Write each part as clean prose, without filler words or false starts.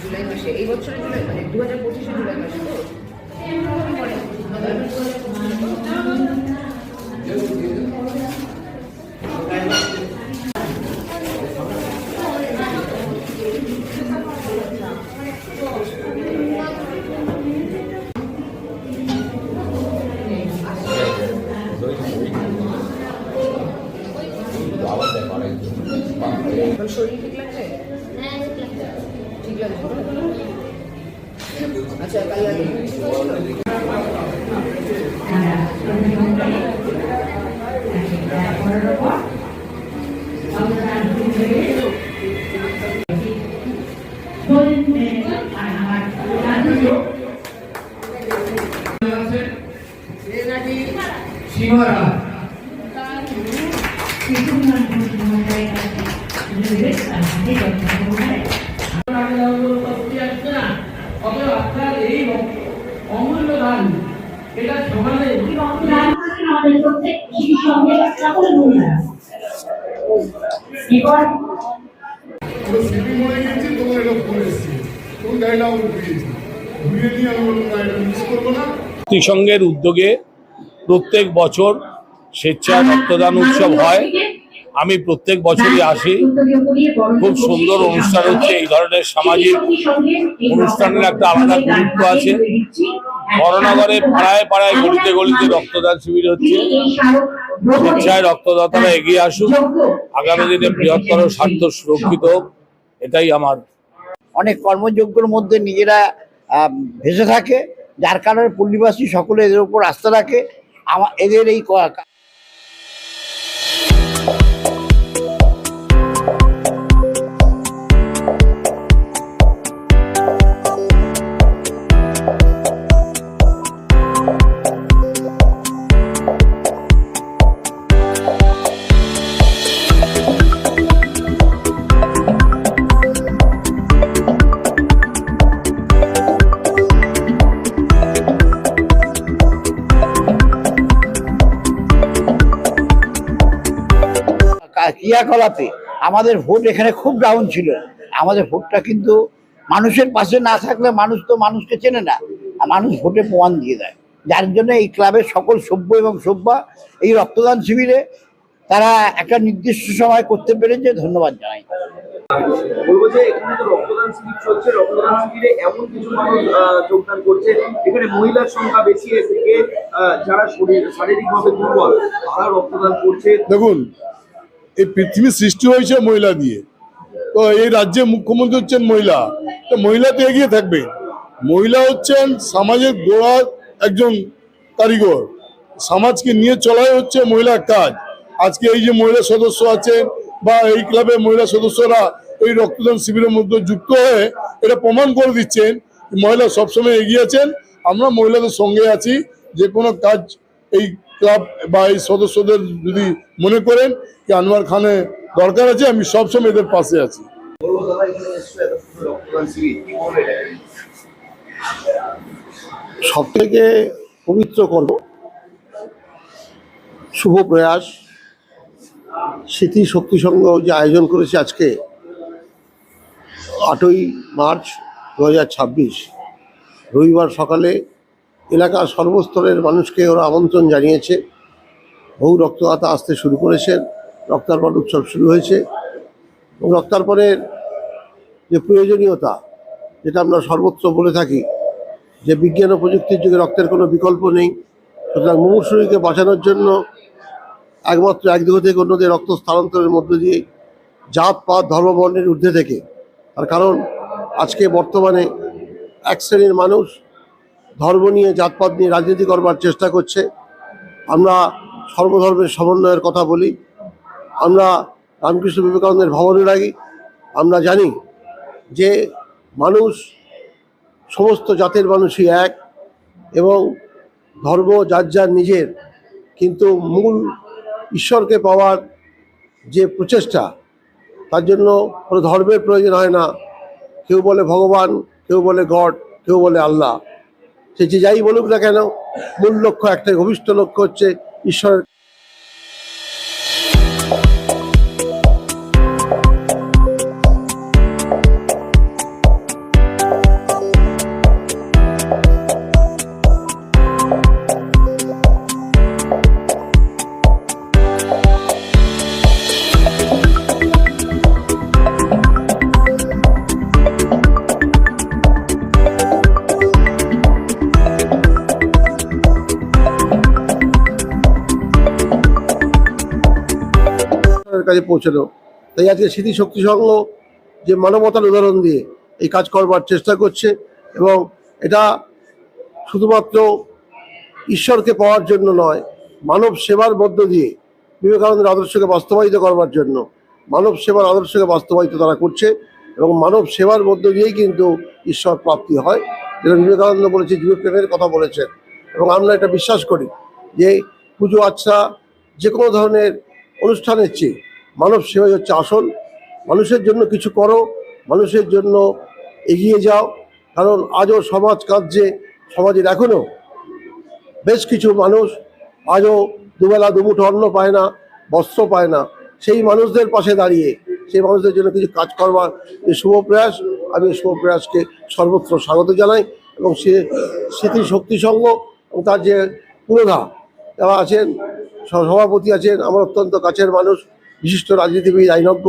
জুলাই মাসে, এই বছরের জুলাই মানে 2025 জুলাই মাসে তো শরীর ঠিক লাগছে? ঠিক লাগছে। আচ্ছা কাল অমূল্য দান এটা সমাজে জাতিসংঘের উদ্যোগে প্রত্যেক বছর স্বেচ্ছায় রক্তদান উৎসব হয়। আমি প্রত্যেক বছরই আসি। খুব সুন্দর অনুষ্ঠান হচ্ছে। এই ধরনের সামাজিক অনুষ্ঠানের একটা আলাদা গুরুত্ব আছে। বড়নগরে পাড়ায় পাড়ায় গলিতে গলিতে রক্তদান শিবির হচ্ছে। স্বেচ্ছায় রক্তদাতারা এগিয়ে আসুক, আগামী দিনে বৃহত্তর স্বার্থ সুরক্ষিত হোক, এটাই আমার। অনেক কর্মযোগ্যের মধ্যে নিজেরা ভেসে থাকে, যার কারণে পল্লীবাসী সকলে এদের উপর আস্থা রাখে। এদের এই ক্রিয়াকলাপে আমাদের ভোট এখানে খুব ডাউন ছিল। আমাদের ভোটটা কিন্তু মানুষের পাশে না থাকলে মানুষ তো মানুষকে চেনে না, মানুষ ভোটে প্রমাণ দিয়ে দেয়। যার জন্য এই ক্লাবের সকল সভ্য এবং সভ্যা এই রক্তদান শিবিরে তারা একটা নির্দিষ্ট সময় করতে পেরেছে। ধন্যবাদ জানাই। বলবো যে এখানে তো রক্তদান শিবির চলছে, রক্তদান শিবিরে এমন কিছু মানুষ যোগদান করছে এখানে মহিলার সংখ্যা বেশি, থেকে যারা শারীরিকভাবে দুর্বল তারা রক্তদান করছে। দেখুন, এই পৃথিবী সৃষ্টি হয়েছে মহিলা দিয়ে, তো এই রাজ্যে মুখ্যমন্ত্রী হচ্ছেন মহিলা, তো মহিলা তো এগিয়ে থাকবে। মহিলা হচ্ছেন সমাজের গোড়ার একজন কারিগর, সমাজকে নিয়ে চলাই হচ্ছে মহিলার কাজ। আজকে এই যে মহিলা সদস্য আছেন বা এই ক্লাবের মহিলা সদস্যরা এই রক্তদান শিবিরের মধ্যে যুক্ত হয়ে এটা প্রমাণ করে দিচ্ছেন মহিলা সবসময় এগিয়ে আছেন। আমরা মহিলাদের সঙ্গে আছি। যে কোনো কাজ এই ক্লাব বা এই সদস্যদের যদি মনে করেন কি আনোয়ার খানে দরকার আছে, আমি সবসময় এদের পাশে আছি। সব থেকে পবিত্র কর্ম, শুভ প্রয়াস, স্মৃতি শক্তি সংঘ যে আয়োজন করেছে আজকে 8ই মার্চ 2026 রবিবার সকালে এলাকার সর্বস্তরের মানুষকে ওরা আমন্ত্রণ জানিয়েছে। বহু রক্তদাতা আসতে শুরু করেছেন, রক্তার্পণ উৎসব শুরু হয়েছে এবং রক্তার্পণের যে প্রয়োজনীয়তা, যেটা আমরা সর্বত্র বলে থাকি যে বিজ্ঞান ও প্রযুক্তির যুগে রক্তের কোনো বিকল্প নেই, সুতরাং মুমূর্ষুকে বাঁচানোর জন্য একমাত্র এক দেহ থেকে অন্যদের রক্ত স্থানান্তরের মধ্য দিয়ে জাত পাত ধর্ম বর্ণের ঊর্ধ্বে থেকে। তার কারণ আজকে বর্তমানে এক শ্রেণীর মানুষ ধর্ম নিয়ে জাতপাত নিয়ে রাজনীতি করবার চেষ্টা করছে। আমরা সর্বধর্মের সমন্বয়ের কথা বলি, আমরা রামকৃষ্ণ বিবেকানন্দের ভাবানুরাগী। আমরা জানি যে মানুষ সমস্ত জাতের মানুষই এক এবং ধর্ম যার যার নিজের, কিন্তু মূল ঈশ্বরকে পাওয়ার যে প্রচেষ্টা, তার জন্য কোনো ধর্মের প্রয়োজন হয় না। কেউ বলে ভগবান, কেউ বলে গড, কেউ বলে আল্লাহ। সে যে যাই বলুক না কেন, মূল লক্ষ্য একটাই, ঘনিষ্ঠ লক্ষ্য হচ্ছে ঈশ্বরের। কাছে পৌঁছানো। তাই আজকে স্মৃতিশক্তি সংঘ যে মানবতার উদাহরণ দিয়ে এই কাজ করবার চেষ্টা করছে, এবং এটা শুধুমাত্র ঈশ্বরকে পাওয়ার জন্য নয়, মানব সেবার মধ্য দিয়ে বিবেকানন্দের আদর্শকে বাস্তবায়িত করবার জন্য, মানব সেবার আদর্শকে বাস্তবায়িত তারা করছে, এবং মানব সেবার মধ্য দিয়েই কিন্তু ঈশ্বর প্রাপ্তি হয়। যেটা বিবেকানন্দ বলেছে, জীবপ্রেমের কথা বলেছেন। এবং আমরা এটা বিশ্বাস করি যে পুজো আচ্ছা যে কোনো ধরনের অনুষ্ঠানের চেয়ে মানব সেবাই হচ্ছে আসল। মানুষের জন্য কিছু করো, মানুষের জন্য এগিয়ে যাও। কারণ আজও সমাজ কাঁদছে, সমাজের এখনও বেশ কিছু মানুষ আজও দুবেলা দুমুঠো অন্ন পায় না, বস্ত্র পায় না। সেই মানুষদের পাশে দাঁড়িয়ে সেই মানুষদের জন্য কিছু কাজ করবার যে শুভ প্রয়াস, আমি এই শুভ প্রয়াসকে সর্বত্র স্বাগত জানাই। এবং সে স্মৃতিশক্তি সংঘ এবং তার যে পুরোধা যারা আছেন, সভাপতি আছেন আমার অত্যন্ত কাছের মানুষ, বিশিষ্ট রাজনীতিবিদ আইনজ্ঞ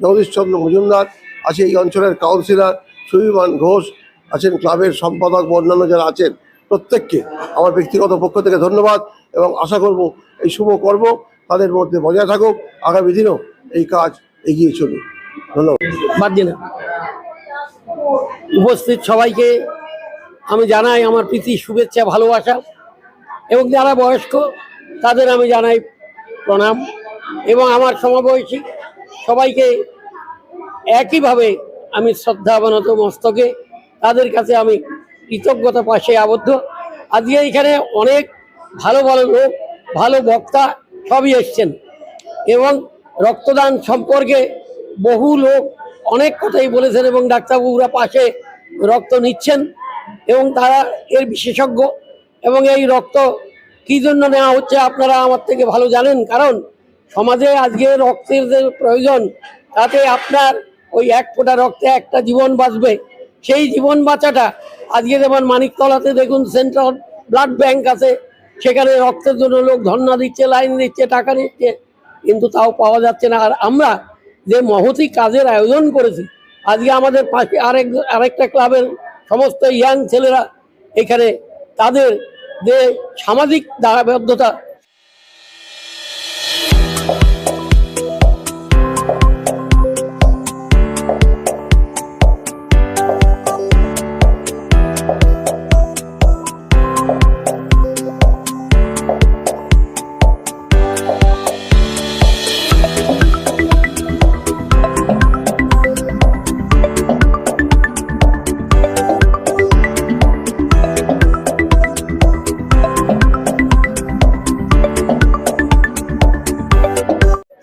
জগদীশচন্দ্র মজুমদার আছে, এই অঞ্চলের কাউন্সিলর সুবিমান ঘোষ আছেন, ক্লাবের সম্পাদক, অন্যান্য যারা আছেন, প্রত্যেককে আমার ব্যক্তিগত পক্ষ থেকে ধন্যবাদ। এবং আশা করব এই শুভ কর্ম তাদের মধ্যে বজায় থাকুক, আগামী দিনেও এই কাজ এগিয়ে চলুক। ধন্যবাদ। উপস্থিত সবাইকে আমি জানাই আমার প্রীতি, শুভেচ্ছা, ভালোবাসা, এবং যারা বয়স্ক তাদের আমি জানাই প্রণাম, এবং আমার সমবয়সী সবাইকে একইভাবে আমি শ্রদ্ধাবনত মস্তকে তাদের কাছে আমি কৃতজ্ঞতা পাশে আবদ্ধ। আজকে এখানে অনেক ভালো ভালো লোক, ভালো বক্তা সবই এসছেন, এবং রক্তদান সম্পর্কে বহু লোক অনেক কথাই বলেছেন, এবং ডাক্তারবাবুরা পাশে রক্ত নিচ্ছেন এবং তারা এর বিশেষজ্ঞ। এবং এই রক্ত কী জন্য নেওয়া হচ্ছে আপনারা আমার থেকে ভালো জানেন, কারণ সমাজে আজকে রক্তের যে প্রয়োজন, তাতে আপনার ওই এক ফোঁটা রক্তে একটা জীবন বাঁচবে। সেই জীবন বাঁচাটা আজকে যেমন মানিকতলাতে দেখুন সেন্ট্রাল ব্লাড ব্যাংক আছে, সেখানে রক্তের জন্য লোক ধর্ণা দিচ্ছে, লাইন দিচ্ছে, টাকা নিচ্ছে, কিন্তু তাও পাওয়া যাচ্ছে না। আর আমরা যে মহতি কাজের আয়োজন করেছি, আজকে আমাদের পাশে আরেকটা ক্লাবের সমস্ত ইয়াং ছেলেরা এখানে তাদের যে সামাজিক দায়বদ্ধতা,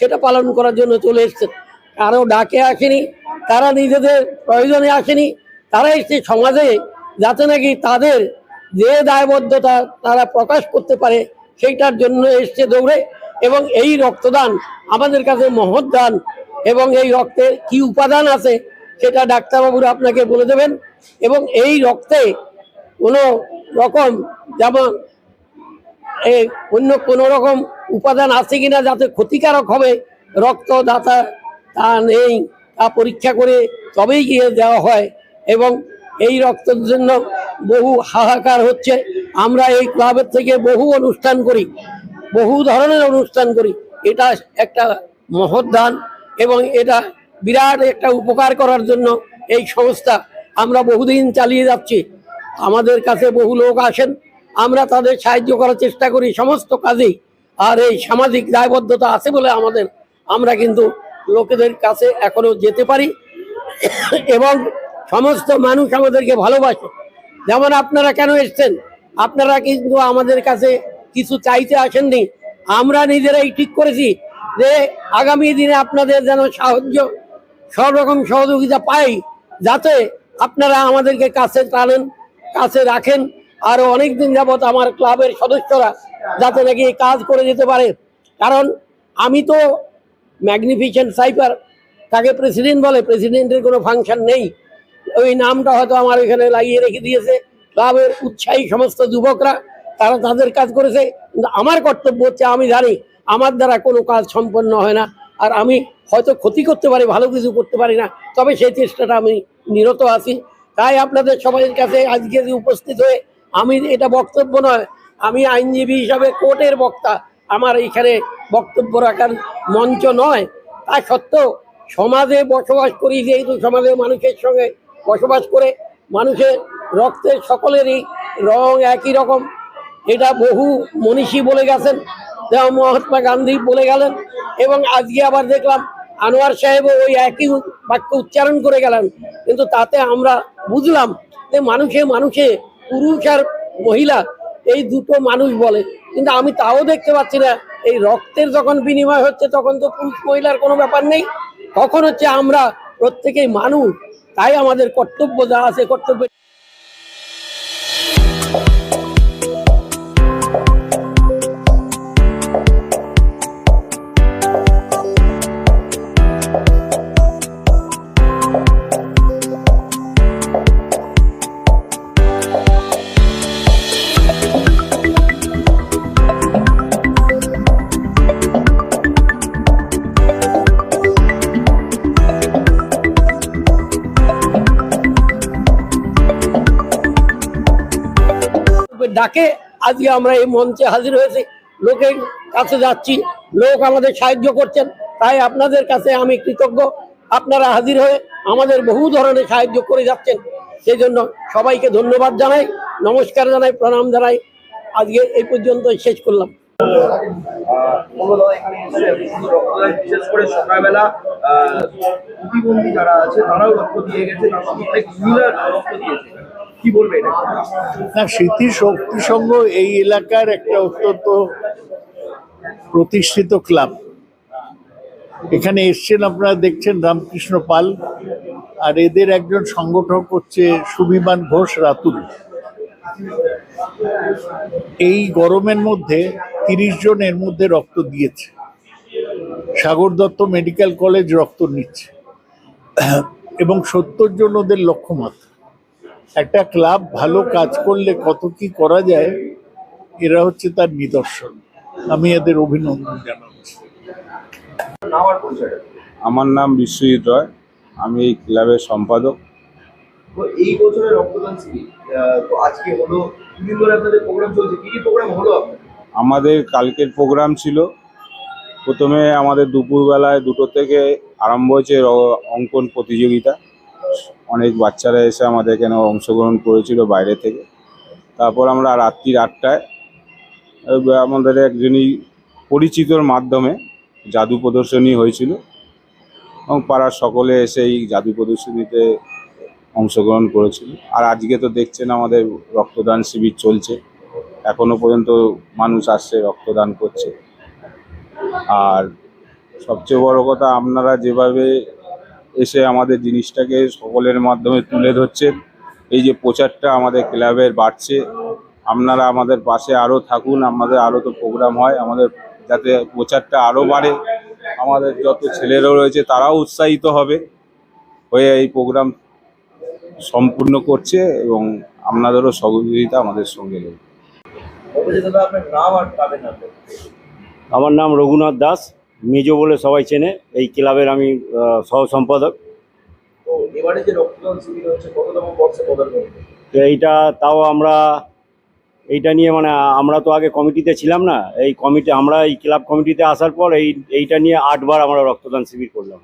সেটা পালন করার জন্য চলে এসছেন। কারো ডাকে আসেনি, তারা নিজেদের প্রয়োজনে আসেনি, তারা এসছে সমাজে যাতে নাকি তাদের যে দায়বদ্ধতা তারা প্রকাশ করতে পারে, সেইটার জন্য এসছে দৌড়ে। এবং এই রক্তদান আমাদের কাছে মহৎ দান, এবং এই রক্তের কি উপাদান আছে সেটা ডাক্তারবাবুরা আপনাকে বলে দেবেন। এবং এই রক্তে কোনো রকম যেমন অন্য কোনো রকম উপাদান আছে কিনা যাতে ক্ষতিকারক হবে রক্তদাতা তা নেই, তা পরীক্ষা করে তবেই গিয়ে দেওয়া হয়। এবং এই রক্তের জন্য বহু হাহাকার হচ্ছে। আমরা এই ক্লাবের থেকে বহু অনুষ্ঠান করি, বহু ধরনের অনুষ্ঠান করি, এটা একটা মহৎ দান। এবং এটা বিরাট একটা উপকার করার জন্য এই সংস্থা আমরা বহুদিন চালিয়ে যাচ্ছি। আমাদের কাছে বহু লোক আসেন, আমরা তাদের সাহায্য করার চেষ্টা করি সমস্ত কাজেই। আর এই সামাজিক দায়বদ্ধতা আছে বলে আমরা কিন্তু লোকেদের কাছে এখনো যেতে পারি এবং সমস্ত মানুষ আমাদেরকে ভালোবাসে। যেমন আপনারা কেন এসছেন, আপনারা কিন্তু আমাদের কাছে কিছু চাইতে আসেননি, আমরা নিজেরাই ঠিক করেছি যে আগামী দিনে আপনাদের যেন সাহায্য সব রকম সহযোগিতা পাই, যাতে আপনারা আমাদেরকে কাছে টানেন, কাছে রাখেন। আরো অনেক দিন যাবত আমার ক্লাবের সদস্যরা যাতে নাকি এই কাজ করে যেতে পারে। কারণ আমি তো ম্যাগনিফিসেন্ট সাইপার, তাকে প্রেসিডেন্ট বলে, প্রেসিডেন্টের কোনো ফাংশন নেই, ওই নামটা হয়তো আমার এখানে লাগিয়ে রেখে দিয়েছে ক্লাবের উৎসাহী সমস্ত যুবকরা, তারা তাদের কাজ করেছে। কিন্তু আমার কর্তব্য হচ্ছে, আমি জানি আমার দ্বারা কোনো কাজ সম্পন্ন হয় না, আর আমি হয়তো ক্ষতি করতে পারি, ভালো কিছু করতে পারি না, তবে সেই চেষ্টাটা আমি নিরত আছি। তাই আপনাদের সবাই কাছে আজকে যে উপস্থিত হয়ে, আমি এটা বক্তব্য নয়, আমি আইনজীবী হিসাবে কোর্টের বক্তা, আমার এইখানে বক্তব্য রাখার মঞ্চ নয়। তা সত্ত্বেও সমাজে বসবাস করি, যেহেতু সমাজের মানুষের সঙ্গে বসবাস করে, মানুষের রক্তের সকলেরই রং একই রকম, এটা বহু মনীষী বলে গেছেন, যেমন মহাত্মা গান্ধী বলে গেলেন, এবং আজকে আবার দেখলাম আনোয়ার সাহেবও ওই একই বাক্য উচ্চারণ করে গেলেন। কিন্তু তাতে আমরা বুঝলাম যে মানুষে পুরুষ আর মহিলা এই দুটো মানুষ বলে, কিন্তু আমি তাও দেখতে পাচ্ছি না। এই রক্তের যখন বিনিময় হচ্ছে, তখন তো পুরুষ মহিলার কোনো ব্যাপার নেই, তখন হচ্ছে আমরা প্রত্যেকেই মানুষ। তাই আমাদের কর্তব্য যা আছে, কর্তব্য ডাকে আজকে আমরা এই মঞ্চে হাজির হয়েছি, লোকের কাছে যাচ্ছি, লোক আমাদের সাহায্য করছেন। তাই আপনাদের কাছে আমি কৃতজ্ঞ, আপনারা হাজির হয়ে আমাদের বহু ধরনের সাহায্য করে যাচ্ছেন। সেই জন্য সবাইকে ধন্যবাদ জানাই, নমস্কার জানাই, প্রণাম জানাই। আজকে এই পর্যন্ত শেষ করলাম। বিশেষ করে সকালবেলা প্রতিবন্ধী যারা আছে তারাও রক্ত দিয়ে গেছে, তার সঙ্গে অনেক মহিলা রক্ত দিয়েছে, কি বলবে এটা? না, স্মৃতি শক্তি সংঘ এই এলাকার একটা অত্যন্ত প্রতিষ্ঠিত ক্লাব। এখানে এসছেন, আপনারা দেখছেন, রামকৃষ্ণ পাল, আর এদের একজন সংগঠক হচ্ছে সুবিমান ঘোষ রাতুল। এই গরমের মধ্যে 30 জন এর মধ্যে রক্ত দিয়েছে। সাগর দত্ত মেডিকেল কলেজ রক্ত নিচ্ছে, এবং 70 জন ওদের লক্ষ্যমাত্রা। একটা ক্লাব ভালো কাজ করলে কত কি করা যায়, এরা হচ্ছে তার নিদর্শন। আমি এদের অভিনন্দন জানাচ্ছি। আমার নাম বিশ্বজিৎ রয়, আমি এই ক্লাবের সম্পাদক। তো এই বছরের রক্তদান শিবির তো আজকে হলো, দুদিন ধরে আপনাদের প্রোগ্রাম চলছে, কি কি প্রোগ্রাম হলো আপনাদের? আমাদের কালকের প্রোগ্রাম ছিল, প্রথমে আমাদের দুপুরবেলায় 2টো থেকে আরম্ভ হয়েছে অঙ্কন প্রতিযোগিতা। অনেক বাচ্চারা এসে আমাদের এখানে অংশগ্রহণ করেছিল বাইরে থেকে। তারপর আমরা রাত্রি 8টায় আমাদের একজনই পরিচিতর মাধ্যমে জাদু প্রদর্শনী হয়েছিল, এবং পাড়ার সকলে এসে এই জাদু প্রদর্শনীতে অংশগ্রহণ করেছিল। আর আজকে তো দেখছেন আমাদের রক্তদান শিবির চলছে, এখনো পর্যন্ত মানুষ আসছে, রক্তদান করছে। আর সবচেয়ে বড় কথা, আপনারা যেভাবে এসে আমাদের জিনিসটাকে সকলের মাধ্যমে তুলে ধরছেন, এই যে প্রচারটা আমাদের ক্লাবের বাড়ছে, আপনারা আমাদের পাশে আরও থাকুন। আমাদের আরও তো প্রোগ্রাম হয়, আমাদের যাতে প্রচারটা আরও বাড়ে, আমাদের যত ছেলেরা রয়েছে তারাও উৎসাহিত হবে হয়ে এই প্রোগ্রাম সম্পূর্ণ করছে, এবং আপনাদেরও সহযোগিতা আমাদের সঙ্গে রয়েছে। আপনার নাম আর ক্লাবের নাম? আমার নাম রঘুনাথ দাস, মেজো বলে সবাই চেনে। এই ক্লাবের আমি সহ সম্পাদক। তো এবারে যে রক্তদান শিবির হচ্ছে, কততম বর্ষে পদার্পণ? এইটা তাও আমরা এইটা নিয়ে মানে আমরা তো আগে কমিটিতে ছিলাম না, এই ক্লাব কমিটিতে আসার পর এইটা নিয়ে 8 বার আমরা রক্তদান শিবির করলাম।